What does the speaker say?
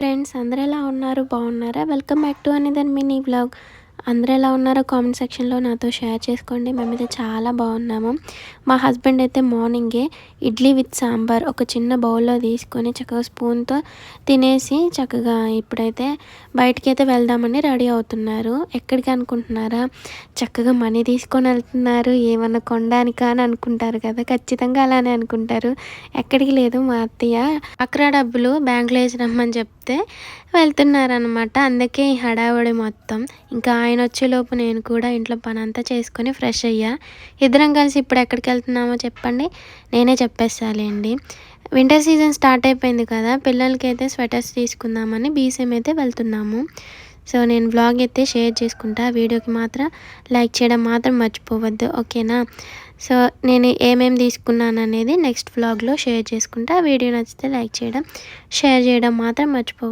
Friends అందరూ ఎలా ఉన్నారు? బాగున్నారా? Welcome back to another mini vlog. అందరూ ఎలా ఉన్నారో కామెంట్ సెక్షన్లో నాతో షేర్ చేసుకోండి. మేమైతే చాలా బాగున్నాము. మా హస్బెండ్ అయితే మార్నింగే ఇడ్లీ విత్ సాంబార్ ఒక చిన్న బౌల్లో తీసుకొని చక్కగా స్పూన్తో తినేసి చక్కగా ఇప్పుడైతే బయటికైతే వెళ్దామని రెడీ అవుతున్నారు. ఎక్కడికి అనుకుంటున్నారా? చక్కగా మనీ తీసుకొని వెళ్తున్నారు. ఏమన్నా కొనడానికా అని అనుకుంటారు కదా, ఖచ్చితంగా అలానే అనుకుంటారు. ఎక్కడికి లేదు, మా అత్తయ్య అక్రా డబ్బులు బ్యాంకులో వేసి రమ్మని చెప్తే వెళ్తున్నారనమాట. అందుకే ఈ హడావుడి మొత్తం. ఇంకా ఆయన వచ్చేలోపు నేను కూడా ఇంట్లో పని అంతా చేసుకొని ఫ్రెష్ అయ్యా. ఇద్దరం కలిసి ఇప్పుడు ఎక్కడికి వెళ్తున్నామో చెప్పండి, నేనే చెప్పేస్తాలేండి. వింటర్ సీజన్ స్టార్ట్ అయిపోయింది కదా, పిల్లలకైతే స్వెటర్స్ తీసుకుందామని బీసీఎం అయితే వెళ్తున్నాము. సో నేను వ్లాగ్ అయితే షేర్ చేసుకుంటా. వీడియోకి మాత్రం లైక్ చేయడం మాత్రం మర్చిపోవద్దు, ఓకేనా? సో నేను ఏమేమి తీసుకున్నాను అనేది నెక్స్ట్ వ్లాగ్లో షేర్ చేసుకుంటా. వీడియో నచ్చితే లైక్ చేయడం, షేర్ చేయడం మాత్రం మర్చిపోవద్దు.